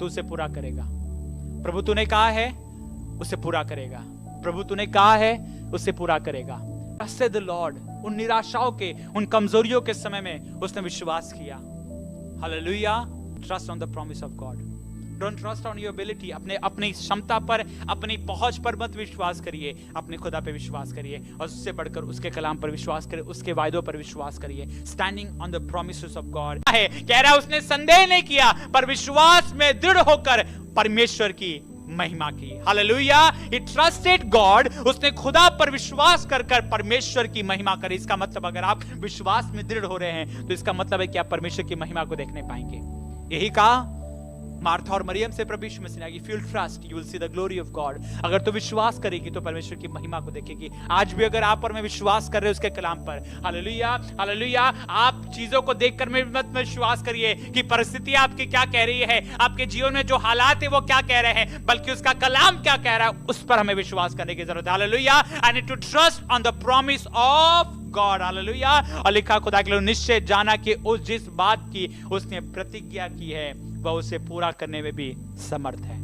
तो उसे पूरा करेगा। प्रभु तूने कहा है, उसे पूरा करेगा। प्रभु तूने कहा है, उसे पूरा करेगा। Trusted the Lord. उन निराशाओं के, उन कमजोरियों के समय में उसने विश्वास किया। Hallelujah. Trust on the promise of God. Don't trust on your ability. अपनी क्षमता पर, अपनी पहुंच पर मत विश्वास करिए, अपने खुदा पे विश्वास करिए और उससे बढ़कर उसके कलाम पर विश्वास करिए, उसके वायदों पर विश्वास करिए। Standing on the promises of God है, कह रहा है उसने संदेह नहीं किया पर विश्वास में दृढ़ होकर परमेश्वर की महिमा की। हालेलुया। He trusted God। उसने खुदा पर विश्वास कर परमेश्वर की महिमा करी। इसका मतलब अगर आप विश्वास में दृढ़ हो रहे हैं तो इसका मतलब है कि आप परमेश्वर की महिमा को देखने पाएंगे। यही कहा मार्था और मरियम से प्रभु यीशु मसीह ने, if you will trust you will see the glory of God. अगर तो विश्वास करेगी तो परमेश्वर की महिमा को देखेगी। आज भी अगर आप और मैं विश्वास कर रहे हैं उसके कलाम पर, हालेलुया हालेलुया, आप चीजों को देखकर में मत विश्वास करिए कि परिस्थिति आपकी क्या कह रही है, आपके जीवन में जो हालात है वो क्या कह रहे हैं, बल्कि उसका कलाम क्या कह रहा है उस पर हमें विश्वास करने की जरूरत है। Hallelujah. I need to trust on the promise of God. Hallelujah. और लिखा खुदा के लिए निश्चय जाना कि उस जिस बात की उसने प्रतिज्ञा की है वह उसे पूरा करने में भी समर्थ है।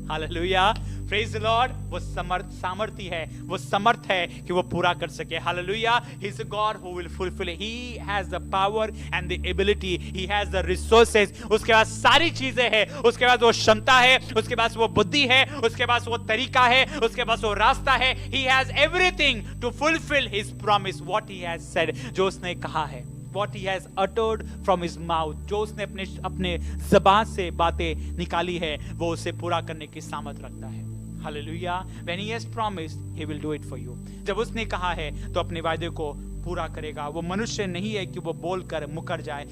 हालेलुया। Praise the Lord. वो सामर्थी है, वो समर्थ है कि वो पूरा कर सके। Hallelujah. He is a God who will fulfil. He has the power and the ability, he has the resources. उसके पास सारी चीजें हैं, उसके पास वो क्षमता है, उसके पास वो बुद्धि है, उसके पास वो तरीका है, उसके पास वो रास्ता है। He has everything to fulfil his promise, what he has said, जो उसने कहा है, what he has uttered from his mouth, जो उसने अपने ज़बान से बातें निकाली है वो उसे पूरा करने की सामर्थ रखता है। Hallelujah. When he has promised, he will do it for you। जब उसने कहा है तो अपने वायदे को पूरा करेगा। वो मनुष्य नहीं है कि वो बोलकर मुकर जाए।